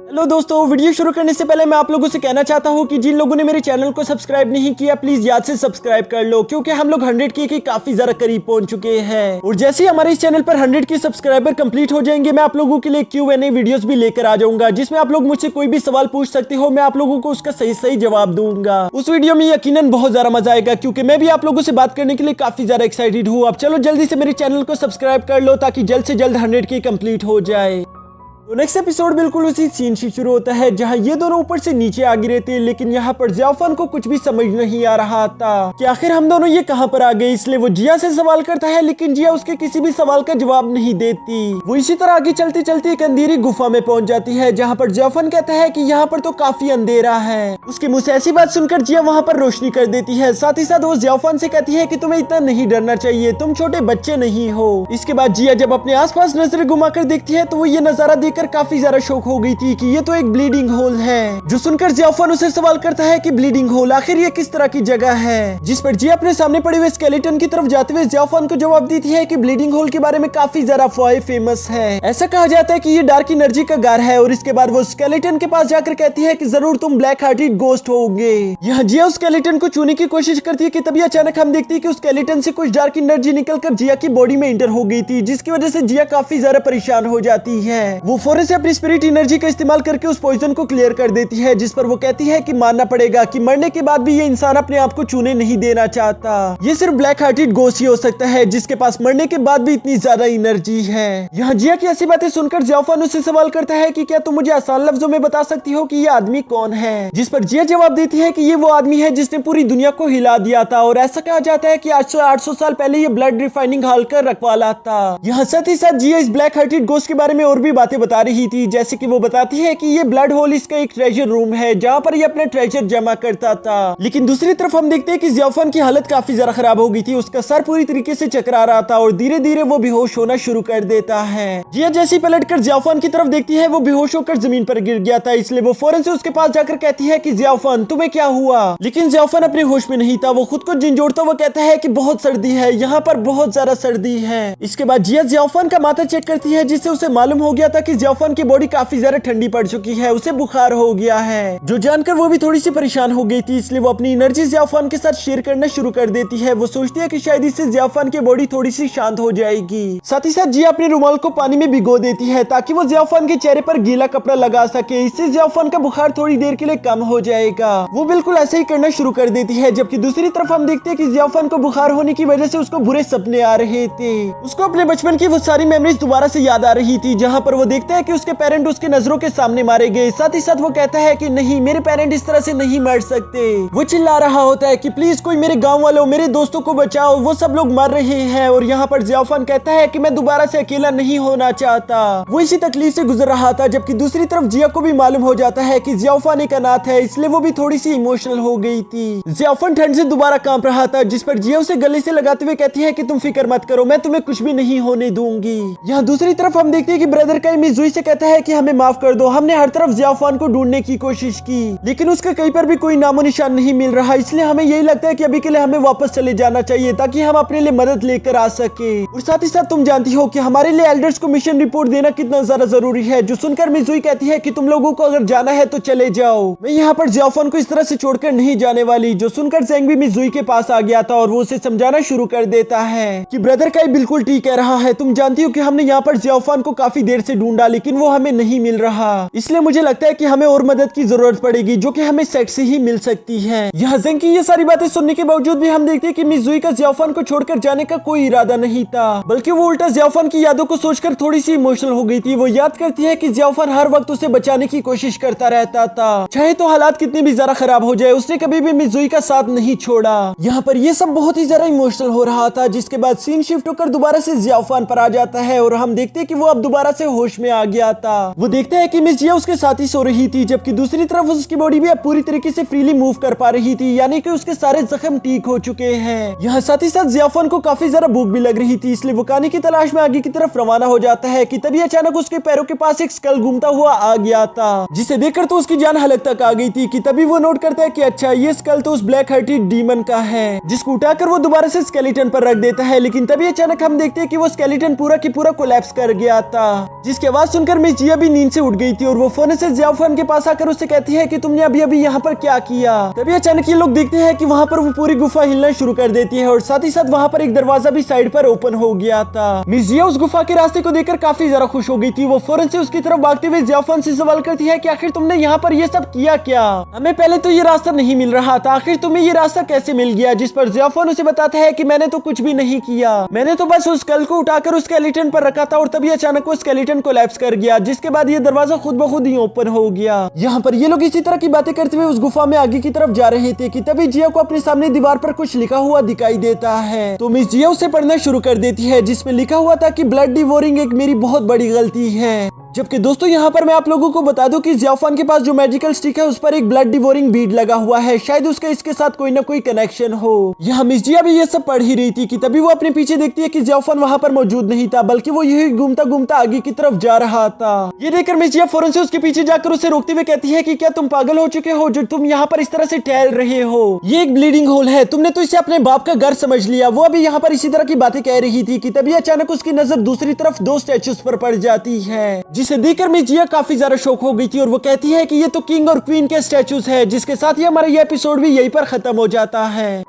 Hello दोस्तों, video शुरू करने से पहले मैं आप लोगों से कहना चाहता हूं कि जिन लोगों ने मेरे चैनल को सब्सक्राइब नहीं किया प्लीज याद से सब्सक्राइब कर लो, क्योंकि हम लोग 100 के काफी ज्यादा करीब पहुंच चुके हैं। और जैसे ही हमारे इस चैनल पर 100 के सब्सक्राइबर कंप्लीट हो जाएंगे, मैं आप लोगों के लिए Q&A वीडियोस भी लेकर आ जाऊंगा, जिसमें आप लोग मुझसे कोई भी सवाल पूछ सकते हो, मैं आप लोगों को उसका सही जवाब दूंगा। उस वीडियो में यकीनन बहुत ज्यादा मजा आएगा, क्योंकि मैं भी आप लोगों से बात करने के लिए काफी ज्यादा एक्साइटेड हूँ। अब चलो जल्दी से मेरे चैनल को सब्सक्राइब कर लो, ताकि जल्द से जल्द 100 के कंप्लीट हो जाए। तो नेक्स्ट एपिसोड बिल्कुल उसी सीन से शुरू होता है, जहां ये दोनों ऊपर से नीचे आ गिरे थे, लेकिन यहाँ पर जियाफान को कुछ भी समझ नहीं आ रहा था कि आखिर हम दोनों ये कहाँ पर आ गए। इसलिए वो जिया से सवाल करता है, लेकिन जिया उसके किसी भी सवाल का जवाब नहीं देती। वो इसी तरह आगे चलते चलते एक अंधेरी गुफा में पहुंच जाती है, जहाँ पर जियाफान कहता है कि यहाँ पर तो काफी अंधेरा है। उसके मुंह से ऐसी बात सुनकर जिया वहाँ पर रोशनी कर देती है। साथ ही साथ वो जियाफान से कहती है कि तुम्हें इतना नहीं डरना चाहिए, तुम छोटे बच्चे नहीं हो। इसके बाद जिया जब अपने आसपास नजर घुमाकर देखती है, तो वो ये नजारा देखकर काफी ज्यादा हो गई थी कि ये तो एक ब्लीडिंग होल है। जो सुनकर जियाफान उसे सवाल करता है कि ब्लीडिंग होल आखिर ये किस तरह की जगह है, जिस पर जिया अपने सामने पड़े हुए स्केलेटन की तरफ जाते हुए जियाफान को जवाब देती है कि ब्लीडिंग होल के बारे में काफी ज्यादा अफवाहें फेमस है। ऐसा कहा जाता है कि ये डार्क एनर्जी का घर है। और इसके बाद वो स्केलेटन के पास जाकर कहती है कि जरूर तुम ब्लैक हार्टेड गोस्ट होगे। यहाँ जिया उस स्केलेटन को छूने की कोशिश करती है कि तभी अचानक हम देखते हैं कि उस स्केलेटन से कुछ डार्क एनर्जी निकलकर जिया की बॉडी में इंटर हो गई थी, जिसकी वजह से जिया काफी ज्यादा परेशान हो जाती है। वो फौरन से अपनी स्पिरिट एनर्जी का इस्तेमाल करके उस पॉइजन को क्लियर कर देती है, जिस पर वो कहती है कि मानना पड़ेगा कि मरने के बाद भी ये इंसान अपने आप को छूने नहीं देना चाहता। ये सिर्फ ब्लैक हार्टेड गोस्ट ही हो सकता है, जिसके पास मरने के बाद भी इतनी ज्यादा एनर्जी है। यहाँ जिया की ऐसी बातें सुनकर जियाफान उससे सवाल करता है कि क्या तुम मुझे आसान लफ्जों में बता सकती हो कि ये आदमी कौन है, जिस पर जिया जवाब देती है कि ये वो आदमी है जिसने पूरी दुनिया को हिला दिया था। और ऐसा कहा जाता है कि 800 साल पहले ये ब्लड रिफाइनिंग हॉल का रखवाला था। यहाँ साथ ही साथ जिया इस ब्लैक हार्टेड गोस्ट के बारे में और भी बातें बता रही थी, जैसे कि वो बताती है कि ये ब्लड होल इसका एक ट्रेजर रूम है, जहाँ पर ये अपना ट्रेजर जमा करता था। लेकिन दूसरी तरफ हम देखते हैं कि जियाफान की हालत काफी ज्यादा खराब हो गई थी। उसका सर पूरी तरीके से चकरा रहा था और धीरे धीरे वो बेहोश होना शुरू कर देता है। जिया जैसी पलटकर जियाफान की तरफ देखती है, वो बेहोश होकर जमीन पर गिर गया था। इसलिए वो फौरन से उसके पास जाकर कहती है कि जियाफान तुम्हें क्या हुआ। लेकिन जियाफान अपने होश में नहीं था। वो खुद को झंझोड़ता हुआ कहता है कि बहुत सर्दी है, यहाँ पर बहुत ज्यादा सर्दी है। इसके बाद जिया जियाफान का माथा चेक करती है, जिससे उसे मालूम हो गया था कि जियाफान की बॉडी काफी ज्यादा ठंडी पड़ चुकी है, उसे बुखार हो गया है। जो जानकर वो भी थोड़ी सी परेशान हो गई थी, इसलिए वो अपनी एनर्जी जियाफान के साथ शेयर करना शुरू कर देती है। वो सोचती है कि शायद इससे जियाफान की बॉडी थोड़ी सी शांत हो जाएगी। साथ ही साथ जिया अपने रुमाल को पानी में भिगो देती है, ताकि वो जियाफान के चेहरे पर गीला कपड़ा लगा सके। इससे जियाफान का बुखार थोड़ी देर के लिए कम हो जाएगा। वो बिल्कुल ऐसे ही करना शुरू कर देती है। जबकि दूसरी तरफ हम देखते हैं कि जियाफान को बुखार होने की वजह से उसको बुरे सपने आ रहे थे। उसको अपने बचपन की वो सारी मेमोरीज दोबारा से याद आ रही थी, जहाँ पर वो देखता है कि उसके पेरेंट उसके नजरों के सामने मारे गए। साथ ही साथ वो कहता है कि नहीं, मेरे पेरेंट इस तरह से नहीं मर सकते। वो चिल्ला रहा होता है कि प्लीज कोई मेरे गांव वालों, मेरे दोस्तों को बचाओ, वो सब लोग मर रहे हैं। और यहाँ पर जियाफान कहता है कि मैं दोबारा से अकेला नहीं होना चाहता। वो इसी तकलीफ से गुजर रहा था। जबकि दूसरी तरफ जिया को भी मालूम हो जाता है कि जियाफान एक अनाथ है, इसलिए वो भी थोड़ी सी इमोशनल हो गई थी। जियाफान ठंड से दोबारा कांप रहा था, जिस पर जिया उसे गले से लगाते हुए कहती है कि तुम फिक्र मत करो, मैं तुम्हें कुछ भी नहीं होने दूंगी। यहाँ दूसरी तरफ हम देखते हैं कि ब्रदर का मिजुई से कहता है कि हमें माफ कर दो, हमने हर तरफ जियाफान को ढूंढने की कोशिश की, लेकिन उसका कहीं पर भी कोई नामो निशान नहीं मिल रहा। इसलिए हमें यही लगता है कि अभी के लिए हमें वापस चले जाना चाहिए, ताकि हम अपने लिए मदद लेकर आ सके। और साथ ही साथ तुम जानती हो कि हमारे लिए एल्डर्स को मिशन रिपोर्ट देना कितना ज्यादा जरूरी है। जो सुनकर मिजुई कहती है कि तुम लोगों को अगर जाना है तो चले जाओ, मैं यहाँ पर जियाफान को इस तरह से छोड़कर नहीं जाने वाली। जो सुनकर जेंग भी मिजुई के पास आ गया था और वो उसे समझाना शुरू कर देता है कि ब्रदर का बिल्कुल ठीक कह रहा है। तुम जानती हो कि हमने यहाँ पर जियाफान को काफी देर से ढूंढा, लेकिन वो हमें नहीं मिल रहा। इसलिए मुझे लगता है कि हमें और मदद की जरूरत पड़ेगी, जो कि हमें सेट से ही मिल सकती है। यहाँ जेंग की ये सारी बातें सुनने के बावजूद भी हम देखते हैं कि मिजुई का जियाफान को छोड़कर जाने का कोई इरादा नहीं था, बल्कि वो उल्टा जियाफान की यादों को सोचकर थोड़ी सी इमोशनल हो गई थी। वो याद करती है कि जियाफान हर वक्त उसे बचाने की कोशिश करता रहता था, चाहे तो हालात कितने भी ज्यादा खराब हो जाए, उसने कभी भी मिजुई का साथ नहीं छोड़ा। यहाँ पर ये सब बहुत ही ज्यादा इमोशनल हो रहा था, जिसके बाद सीन शिफ्ट होकर दोबारा से जियाफान पर आ जाता है और हम देखते हैं कि वो अब दोबारा से होश में आ गया था। वो देखता है कि मिस जिया उसके साथ ही सो रही थी, जबकि दूसरी तरफ उसकी बॉडी भी अब पूरी तरीके से फ्रीली मूव कर पा रही थी, यानी कि उसके सारे जख्म ठीक हो चुके हैं। यहाँ साथ ही साथ जियाफान को काफी ज्यादा भूख भी लग रही थी, इसलिए वो खाने की तलाश में आगे की तरफ रवाना हो जाता है कि तभी अचानक उसके पैरों के पास एक स्कल घूमता हुआ आ गया था, जिसे देखकर तो उसकी जान हलक तक आ गई थी। कि तभी वो नोट करता है कि अच्छा, ये स्कल तो उस ब्लैक हार्टेड डीमन का है, जिसको उठाकर वो दोबारा से स्केलेटन पर रख देता है। लेकिन तभी अचानक हम देखते हैं कि वो स्केलेटन पूरा की पूरा कोलैप्स कर गया था, जिसकी आवाज बात सुनकर मिस जिया भी नींद से उठ गई थी और वो फौरन से जियाफान के पास आकर उससे कहती है कि तुमने अभी अभी यहाँ पर क्या किया। तभी अचानक ये लोग देखते हैं कि वहाँ पर वो पूरी गुफा हिलना शुरू कर देती है और साथ ही साथ वहाँ पर एक दरवाजा भी साइड पर ओपन हो गया था। मिस जिया उस गुफा के रास्ते को देखकर काफी ज्यादा खुश हो गई थी। वो फौरन से उसकी तरफ भागते हुए जियाफान से सवाल करती है कि आखिर तुमने यहाँ पर ये सब किया क्या? हमें पहले तो ये रास्ता नहीं मिल रहा था, आखिर तुम्हें ये रास्ता कैसे मिल गया? जिस पर जियाफान उसे बताता है कि मैंने तो कुछ भी नहीं किया, मैंने तो बस उस कल को उठाकर उस स्केलेटन पर रखा था और तभी अचानक वो स्केलेटन कोलैप्स कर गया, जिसके बाद ये दरवाजा खुद ब खुद ही ओपन हो गया। यहाँ पर ये लोग इसी तरह की बातें करते हुए उस गुफा में आगे की तरफ जा रहे थे कि तभी जिया को अपने सामने दीवार पर कुछ लिखा हुआ दिखाई देता है। तो मिस जिया उसे पढ़ना शुरू कर देती है, जिसमें लिखा हुआ था कि ब्लड डिवोरिंग एक मेरी बहुत बड़ी गलती है। जबकि दोस्तों यहाँ पर मैं आप लोगों को बता दूं कि जियाफान के पास जो मैजिकल स्टिक है उस पर एक ब्लड डिवोरिंग बीड लगा हुआ है, शायद उसका इसके साथ कोई ना कोई कनेक्शन हो। यहाँ मिस जिया भी ये सब पढ़ ही रही थी कि तभी वो अपने पीछे देखती है कि जियाफान वहाँ पर मौजूद नहीं था, बल्कि वो यही घूमता घूमता आगे की तरफ जा रहा था। ये देखकर मिस जिया फौरन से उसके पीछे जाकर उसे रोकते हुए कहती है कि क्या तुम पागल हो चुके हो जो तुम यहाँ पर इस तरह से टहल रहे हो? ये एक ब्लीडिंग होल है, तुमने तो इसे अपने बाप का घर समझ लिया। वो अभी यहाँ पर इसी तरह की बातें कह रही थी कि तभी अचानक उसकी नजर दूसरी तरफ दो स्टैचूज पर पड़ जाती है, जिसे देखकर मिस जिया काफी ज्यादा शॉक हो गई थी और वो कहती है कि ये तो किंग और क्वीन के स्टैचूज है। जिसके साथ ही हमारा ये एपिसोड भी यहीं पर खत्म हो जाता है।